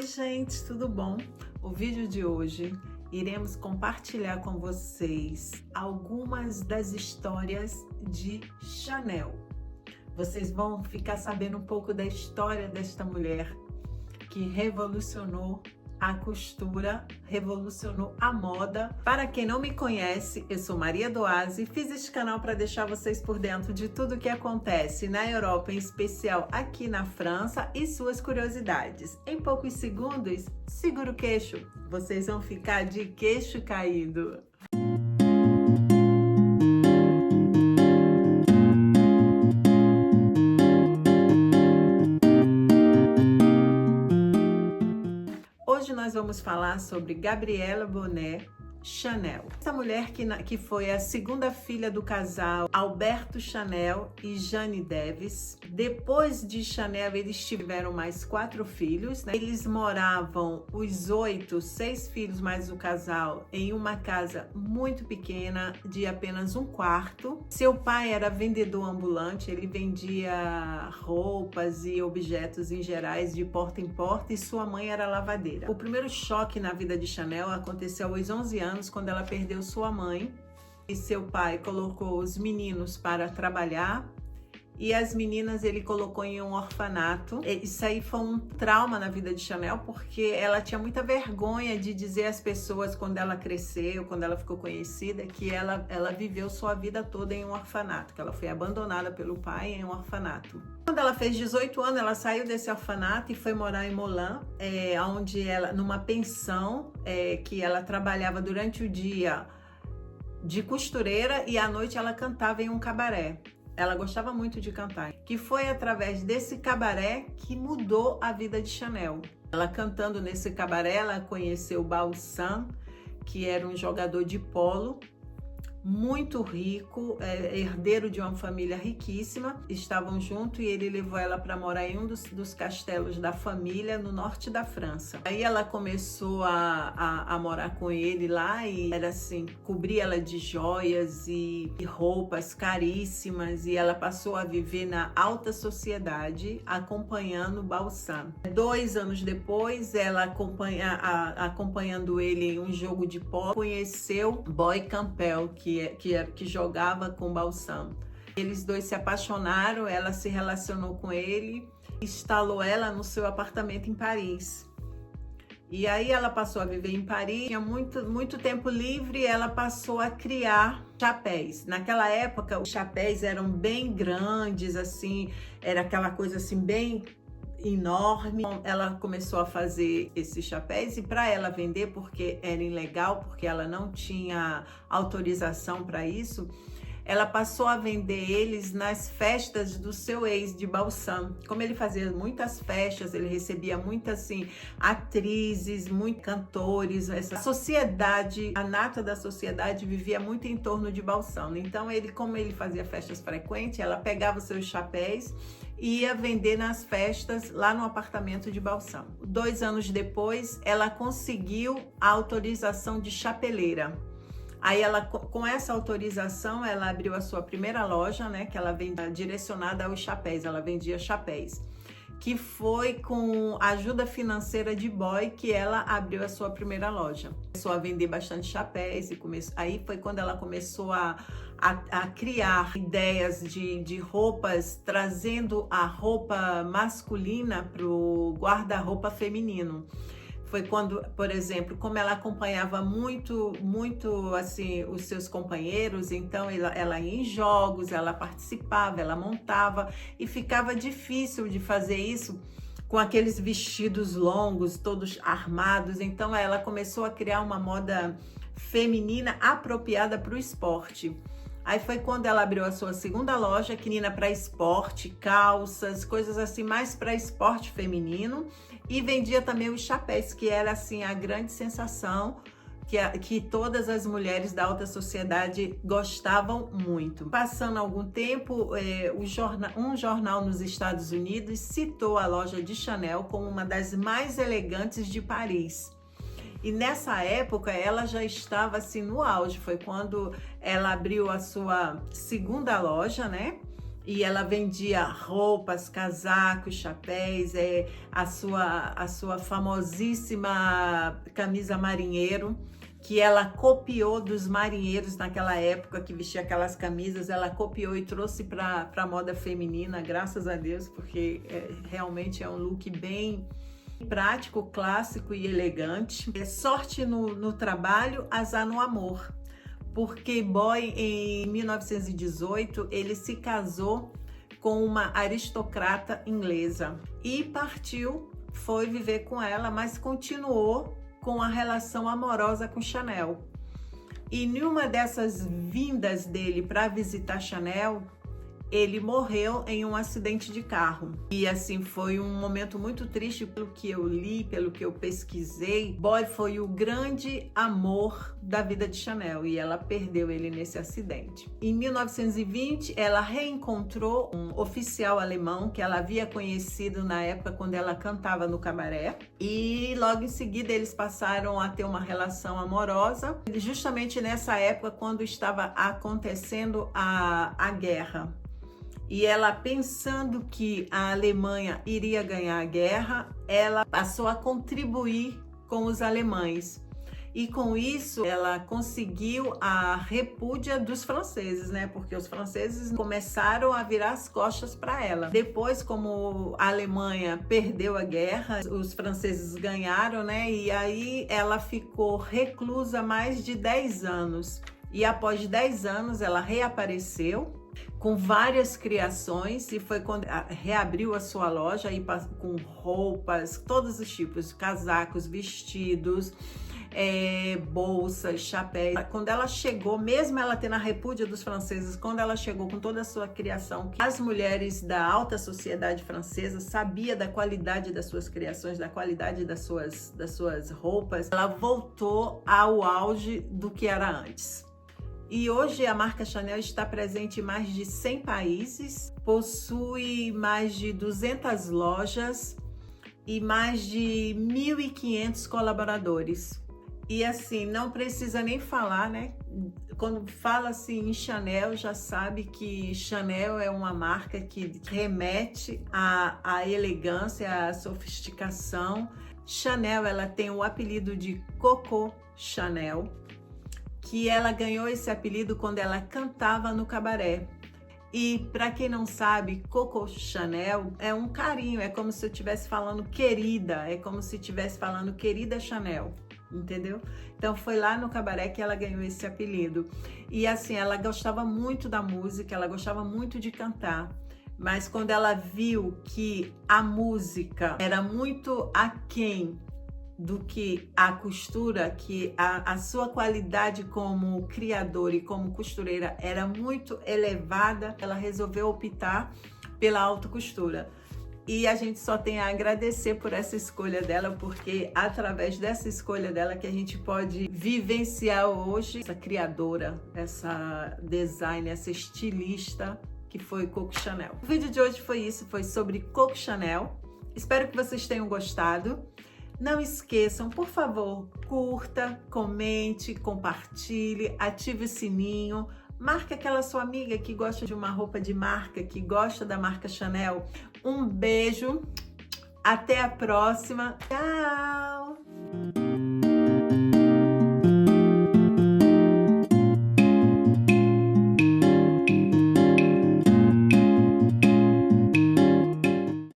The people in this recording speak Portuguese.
Oi gente, tudo bom? O vídeo de hoje iremos compartilhar com vocês algumas das histórias de Chanel. Vocês vão ficar sabendo um pouco da história desta mulher que revolucionou a costura, revolucionou a moda. Para quem não me conhece, eu sou Maria Doase, fiz este canal para deixar vocês por dentro de tudo que acontece na Europa, em especial aqui na França, e suas curiosidades. Em poucos segundos, segura o queixo, vocês vão ficar de queixo caído. Hoje nós vamos falar sobre Gabrielle Bonnet Chanel. Essa mulher que foi a segunda filha do casal Alberto Chanel e Jeanne Davis. Depois de Chanel, eles tiveram mais 4 filhos, né? Eles moravam, os 6 filhos mais o casal, em uma casa muito pequena, de apenas 1 quarto. Seu pai era vendedor ambulante, ele vendia roupas e objetos em gerais de porta em porta, e sua mãe era lavadeira. O primeiro choque na vida de Chanel aconteceu aos 11 anos, quando ela perdeu sua mãe, e seu pai colocou os meninos para trabalhar e as meninas ele colocou em um orfanato. Isso aí foi um trauma na vida de Chanel, porque ela tinha muita vergonha de dizer às pessoas, quando ela cresceu, quando ela ficou conhecida, que ela viveu sua vida toda em um orfanato, que ela foi abandonada pelo pai em um orfanato. Quando ela fez 18 anos, ela saiu desse orfanato e foi morar em Moulins, onde ela, numa pensão, que ela trabalhava durante o dia de costureira e à noite ela cantava em um cabaré. Ela gostava muito de cantar, que foi através desse cabaré que mudou a vida de Chanel. Ela cantando nesse cabaré, ela conheceu Baussin, que era um jogador de polo, muito rico, herdeiro de uma família riquíssima. Estavam juntos e ele levou ela para morar em um dos castelos da família no norte da França. Aí ela começou a morar com ele lá e era assim, cobria ela de joias e roupas caríssimas, e ela passou a viver na alta sociedade acompanhando Baussin. 2 anos depois, ela acompanhando ele em um jogo de polo, conheceu Boy Campbell, que jogava com Baussin. Eles dois se apaixonaram, ela se relacionou com ele, instalou ela no seu apartamento em Paris. E aí ela passou a viver em Paris, tinha muito tempo livre, ela passou a criar chapéus. Naquela época, os chapéus eram bem grandes, assim, era aquela coisa assim, bem enorme. Ela começou a fazer esses chapéus, e para ela vender, porque era ilegal, porque ela não tinha autorização para isso, ela passou a vender eles nas festas do seu ex de Baussin. Como ele fazia muitas festas, ele recebia muitas assim atrizes, muitos cantores, essa sociedade, a nata da sociedade vivia muito em torno de Baussin. Então como ele fazia festas frequentes, ela pegava os seus chapéus e ia vender nas festas lá no apartamento de Baussin. 2 anos depois, ela conseguiu a autorização de chapeleira. Aí ela, com essa autorização, ela abriu a sua primeira loja, né, que ela vendia direcionada aos chapéus, ela vendia chapéus. Que foi com a ajuda financeira de Boy que ela abriu a sua primeira loja. Começou a vender bastante chapéus e aí foi quando ela começou a criar ideias de roupas, trazendo a roupa masculina para o guarda-roupa feminino. Foi quando, por exemplo, como ela acompanhava muito assim os seus companheiros, então ela ia em jogos, ela participava, ela montava, e ficava difícil de fazer isso com aqueles vestidos longos, todos armados. Então ela começou a criar uma moda feminina apropriada para o esporte. Aí foi quando ela abriu a sua segunda loja, feminina para esporte, calças, coisas assim mais para esporte feminino, e vendia também os chapéus, que era assim a grande sensação que todas as mulheres da alta sociedade gostavam muito. Passando algum tempo, um jornal nos Estados Unidos citou a loja de Chanel como uma das mais elegantes de Paris. E nessa época ela já estava assim no auge, foi quando ela abriu a sua segunda loja, né? E ela vendia roupas, casacos, chapéus, a sua famosíssima camisa marinheiro, que ela copiou dos marinheiros naquela época que vestia aquelas camisas, ela copiou e trouxe para a moda feminina, graças a Deus, porque realmente é um look bem prático, clássico e elegante. Sorte no trabalho, azar no amor. Porque Boy, em 1918, ele se casou com uma aristocrata inglesa e partiu, foi viver com ela, mas continuou com a relação amorosa com Chanel. E numa dessas vindas dele para visitar Chanel, ele morreu em um acidente de carro. E assim, foi um momento muito triste. Pelo que eu li, pelo que eu pesquisei, Boy foi o grande amor da vida de Chanel e ela perdeu ele nesse acidente. Em 1920, ela reencontrou um oficial alemão que ela havia conhecido na época quando ela cantava no cabaré, e logo em seguida eles passaram a ter uma relação amorosa, justamente nessa época quando estava acontecendo a guerra. E ela, pensando que a Alemanha iria ganhar a guerra, ela passou a contribuir com os alemães. E com isso, ela conseguiu a repúdia dos franceses, né? Porque os franceses começaram a virar as costas para ela. Depois, como a Alemanha perdeu a guerra, os franceses ganharam, né? E aí ela ficou reclusa mais de 10 anos. E após 10 anos, ela reapareceu com várias criações, e foi quando reabriu a sua loja aí com roupas, todos os tipos, casacos, vestidos, bolsas, chapéus. Quando ela chegou, mesmo ela tendo a repúdia dos franceses, quando ela chegou com toda a sua criação, as mulheres da alta sociedade francesa sabiam da qualidade das suas criações, da qualidade das suas roupas, ela voltou ao auge do que era antes. E hoje a marca Chanel está presente em mais de 100 países, possui mais de 200 lojas e mais de 1.500 colaboradores. E assim, não precisa nem falar, né? Quando fala assim em Chanel, já sabe que Chanel é uma marca que remete à elegância, à sofisticação. Chanel, ela tem o apelido de Coco Chanel, que ela ganhou esse apelido quando ela cantava no cabaré. E para quem não sabe, Coco Chanel é um carinho, é como se eu estivesse falando querida, é como se estivesse falando querida Chanel, entendeu? Então foi lá no cabaré que ela ganhou esse apelido. E assim, ela gostava muito da música, ela gostava muito de cantar. Mas quando ela viu que a música era muito aquém do que a costura, que a sua qualidade como criadora e como costureira era muito elevada, ela resolveu optar pela alta costura. E a gente só tem a agradecer por essa escolha dela, porque através dessa escolha dela que a gente pode vivenciar hoje essa criadora, essa designer, essa estilista que foi Coco Chanel. O vídeo de hoje foi isso, foi sobre Coco Chanel. Espero que vocês tenham gostado. Não esqueçam, por favor, curta, comente, compartilhe, ative o sininho, marque aquela sua amiga que gosta de uma roupa de marca, que gosta da marca Chanel. Um beijo, até a próxima, tchau!